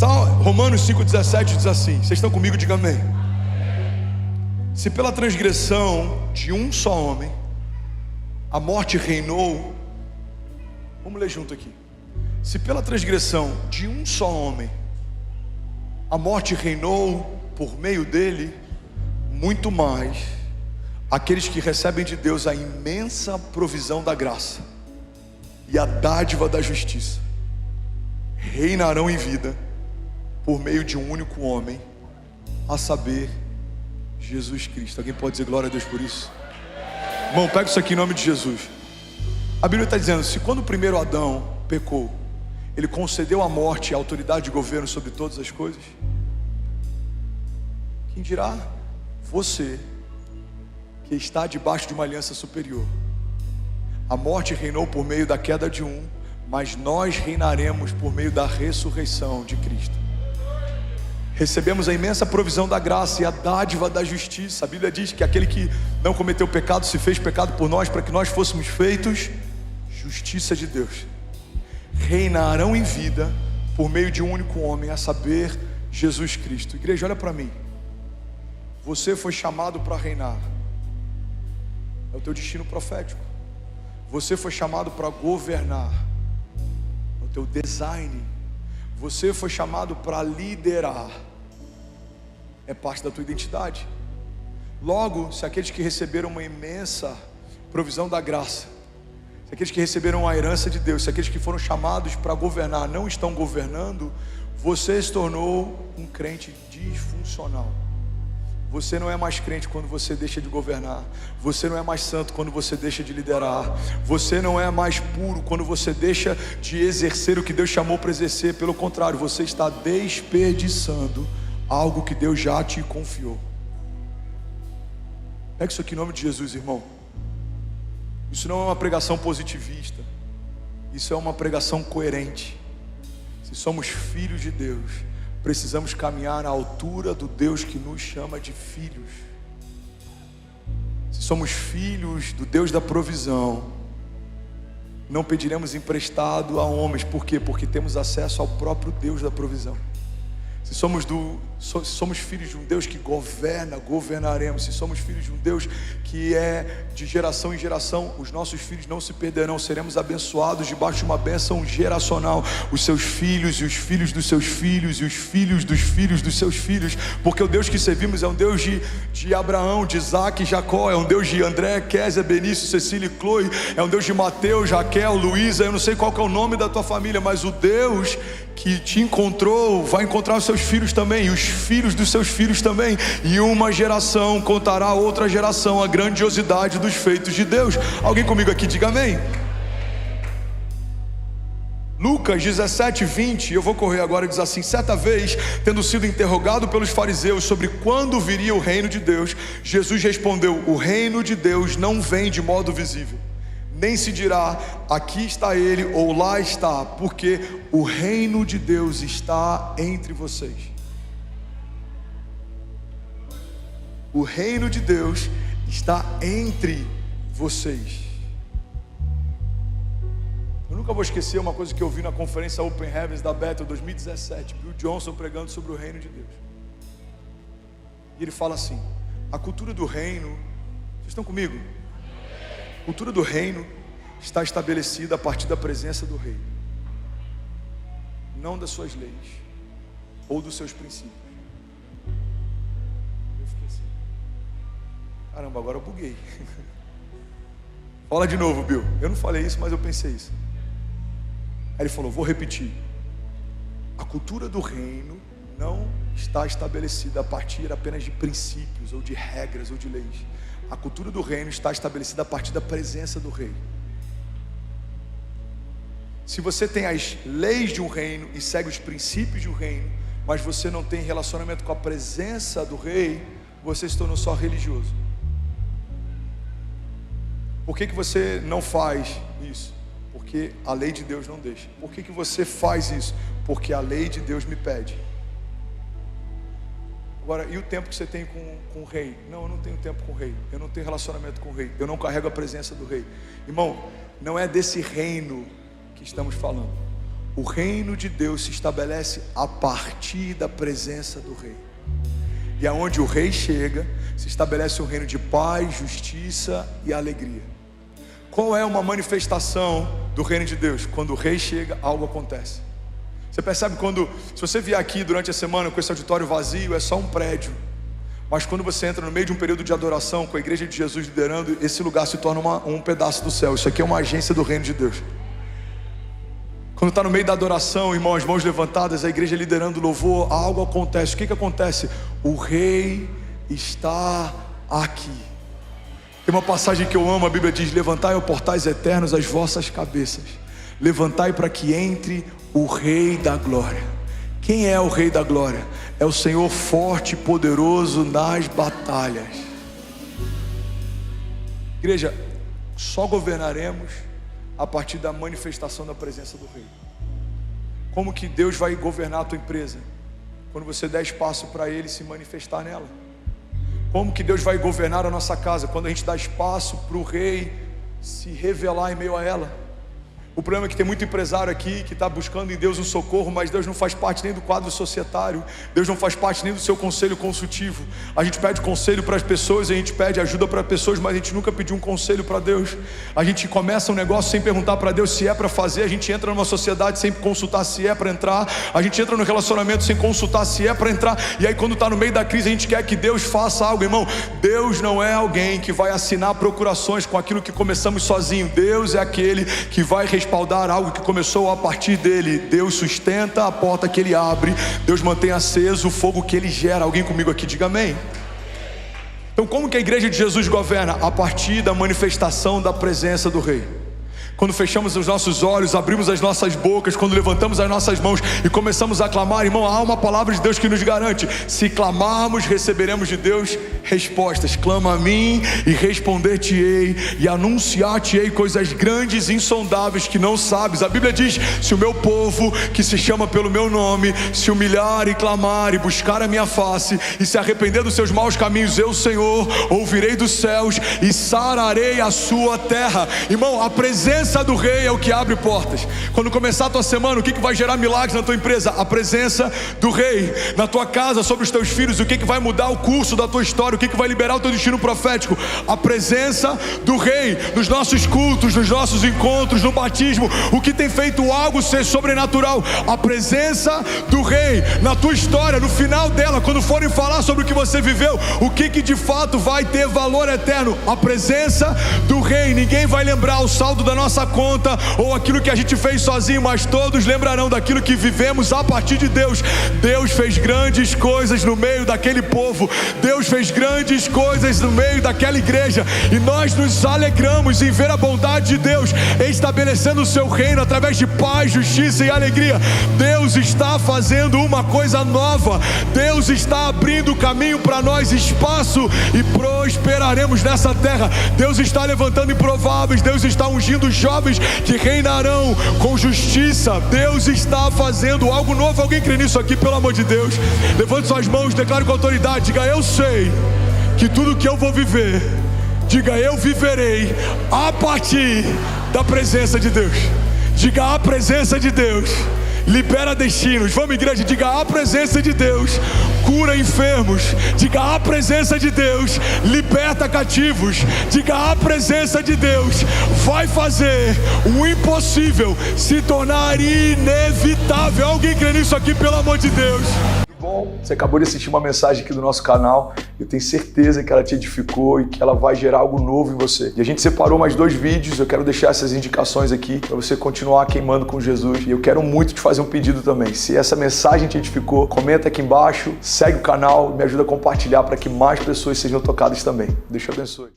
Romanos 5,17 diz assim, vocês estão comigo? Diga amém. Se pela transgressão de um só homem a morte reinou, vamos ler junto aqui. Se pela transgressão de um só homem a morte reinou por meio dele, muito mais aqueles que recebem de Deus a imensa provisão da graça e a dádiva da justiça reinarão em vida por meio de um único homem, a saber, Jesus Cristo. Alguém pode dizer glória a Deus por isso? Irmão, pega isso aqui em nome de Jesus. A Bíblia está dizendo, se quando o primeiro Adão pecou, ele concedeu a morte e a autoridade de governo sobre todas as coisas, quem dirá você que está debaixo de uma aliança superior? A morte reinou por meio da queda de um, mas nós reinaremos por meio da ressurreição de Cristo. Recebemos a imensa provisão da graça e a dádiva da justiça. A Bíblia diz que aquele que não cometeu pecado se fez pecado por nós, para que nós fôssemos feitos justiça de Deus. Reinarão em vida por meio de um único homem, a saber, Jesus Cristo. Igreja, olha para mim. Você foi chamado para reinar. É o teu destino profético. Você foi chamado para governar. É o teu design. Você foi chamado para liderar. É parte da tua identidade. Logo, se aqueles que receberam uma imensa provisão da graça, se aqueles que receberam a herança de Deus, se aqueles que foram chamados para governar não estão governando, você se tornou um crente disfuncional. Você não é mais crente quando você deixa de governar. Você não é mais santo quando você deixa de liderar. Você não é mais puro quando você deixa de exercer o que Deus chamou para exercer. Pelo contrário, você está desperdiçando algo que Deus já te confiou. Pega isso aqui em nome de Jesus, irmão. Isso não é uma pregação positivista. Isso é uma pregação coerente. Se somos filhos de Deus, precisamos caminhar à altura do Deus que nos chama de filhos. Se somos filhos do Deus da provisão, não pediremos emprestado a homens. Por quê? Porque temos acesso ao próprio Deus da provisão. Se somos filhos de um Deus que governa, governaremos. Se somos filhos de um Deus que é de geração em geração, os nossos filhos não se perderão. Seremos abençoados debaixo de uma bênção geracional. Os seus filhos e os filhos dos seus filhos e os filhos dos seus filhos. Porque o Deus que servimos é um Deus de Abraão, de Isaac e Jacó. É um Deus de André, Kézia, Benício, Cecília e Chloe. É um Deus de Mateus, Raquel, Luísa. Eu não sei qual que é o nome da tua família, mas o Deus que te encontrou vai encontrar os seus filhos também, e os filhos dos seus filhos também, e uma geração contará a outra geração a grandiosidade dos feitos de Deus. Alguém comigo aqui, diga amém. Lucas 17:20, eu vou correr agora, diz assim: certa vez, tendo sido interrogado pelos fariseus sobre quando viria o reino de Deus, Jesus respondeu: o reino de Deus não vem de modo visível, nem se dirá aqui está ele ou lá está, porque o reino de Deus está entre vocês. O reino de Deus está entre vocês. Eu nunca vou esquecer uma coisa que eu vi na conferência Open Heavens da Bethel 2017, Bill Johnson pregando sobre o reino de Deus. E ele fala assim: a cultura do reino, vocês estão comigo? A cultura do reino está estabelecida a partir da presença do rei, não das suas leis ou dos seus princípios. Eu fiquei assim, caramba, agora eu buguei. Fala de novo, Bill. Eu não falei isso, mas eu pensei isso. Aí ele falou: vou repetir. A cultura do reino não está estabelecida a partir apenas de princípios ou de regras ou de leis. A cultura do reino está estabelecida a partir da presença do rei. Se você tem as leis de um reino e segue os princípios de um reino, mas você não tem relacionamento com a presença do rei, você se tornou só religioso. Por que você não faz isso? Porque a lei de Deus não deixa. Por que você faz isso? Porque a lei de Deus me pede. Agora, e o tempo que você tem com o rei? Não, eu não tenho tempo com o rei. Eu não tenho relacionamento com o rei. Eu não carrego a presença do rei. Irmão, não é desse reino que estamos falando. O reino de Deus se estabelece a partir da presença do rei. E aonde o rei chega, se estabelece um reino de paz, justiça e alegria. Qual é uma manifestação do reino de Deus? Quando o rei chega, algo acontece. Você percebe se você vier aqui durante a semana com esse auditório vazio, é só um prédio. Mas quando você entra no meio de um período de adoração, com a igreja de Jesus liderando, esse lugar se torna um pedaço do céu. Isso aqui é uma agência do reino de Deus. Quando está no meio da adoração, irmão, as mãos levantadas, a igreja liderando o louvor, algo acontece. O que acontece? O rei está aqui. Tem uma passagem que eu amo, a Bíblia diz: levantai, ó portais eternos, as vossas cabeças. Levantai para que entre o rei da glória. Quem é o rei da glória? É o Senhor forte e poderoso nas batalhas. Igreja, só governaremos a partir da manifestação da presença do rei. Como que Deus vai governar a tua empresa? Quando você der espaço para Ele se manifestar nela. Como que Deus vai governar a nossa casa? Quando a gente dá espaço para o rei se revelar em meio a ela. O problema é que tem muito empresário aqui que está buscando em Deus um socorro, mas Deus não faz parte nem do quadro societário, Deus não faz parte nem do seu conselho consultivo. A gente pede conselho para as pessoas, a gente pede ajuda para pessoas, mas a gente nunca pediu um conselho para Deus. A gente começa um negócio sem perguntar para Deus se é para fazer, a gente entra numa sociedade sem consultar se é para entrar, a gente entra no relacionamento sem consultar se é para entrar, e aí quando está no meio da crise a gente quer que Deus faça algo. Irmão, Deus não é alguém que vai assinar procurações com aquilo que começamos sozinho. Deus é aquele que vai respaldar algo que começou a partir dele. Deus sustenta a porta que ele abre, Deus mantém aceso o fogo que ele gera. Alguém comigo aqui, diga amém. Então como que a igreja de Jesus governa? A partir da manifestação da presença do rei. Quando fechamos os nossos olhos, abrimos as nossas bocas, quando levantamos as nossas mãos e começamos a clamar, irmão, há uma palavra de Deus que nos garante: se clamarmos, receberemos de Deus respostas. Clama a mim e responder-te-ei, e anunciar-te-ei coisas grandes e insondáveis que não sabes. A Bíblia diz: se o meu povo, que se chama pelo meu nome, se humilhar e clamar e buscar a minha face e se arrepender dos seus maus caminhos, eu, Senhor, ouvirei dos céus e sararei a sua terra. Irmão, a presença do rei é o que abre portas. Quando começar a tua semana, o que vai gerar milagres na tua empresa? A presença do rei. Na tua casa, sobre os teus filhos, o que vai mudar o curso da tua história? O que vai liberar o teu destino profético? A presença do rei. Nos nossos cultos, nos nossos encontros, no batismo, o que tem feito algo ser sobrenatural? A presença do rei. Na tua história, no final dela, quando forem falar sobre o que você viveu, o que de fato vai ter valor eterno? A presença do rei. Ninguém vai lembrar o saldo da nossa conta ou aquilo que a gente fez sozinho, mas todos lembrarão daquilo que vivemos a partir de Deus. Deus fez grandes coisas no meio daquele povo, Deus fez grandes coisas no meio daquela igreja, e nós nos alegramos em ver a bondade de Deus estabelecendo o seu reino através de paz, justiça e alegria. Deus está fazendo uma coisa nova, Deus está abrindo caminho para nós, espaço, e prosperaremos nessa terra. Deus está levantando improváveis, Deus está ungindo jovens que reinarão com justiça. Deus está fazendo algo novo. Alguém crê nisso aqui, pelo amor de Deus? Levante suas mãos, declare com autoridade, diga: eu sei que tudo que eu vou viver, diga: eu viverei a partir da presença de Deus. Diga: a presença de Deus libera destinos. Vamos, igreja, diga: a presença de Deus cura enfermos. Diga: a presença de Deus liberta cativos. Diga: a presença de Deus vai fazer o impossível se tornar inevitável. Alguém crê nisso aqui, pelo amor de Deus? Bom, você acabou de assistir uma mensagem aqui do nosso canal. Eu tenho certeza que ela te edificou e que ela vai gerar algo novo em você. E a gente separou mais 2 vídeos. Eu quero deixar essas indicações aqui para você continuar queimando com Jesus. E eu quero muito te fazer um pedido também. Se essa mensagem te edificou, comenta aqui embaixo, segue o canal, me ajuda a compartilhar para que mais pessoas sejam tocadas também. Deus te abençoe.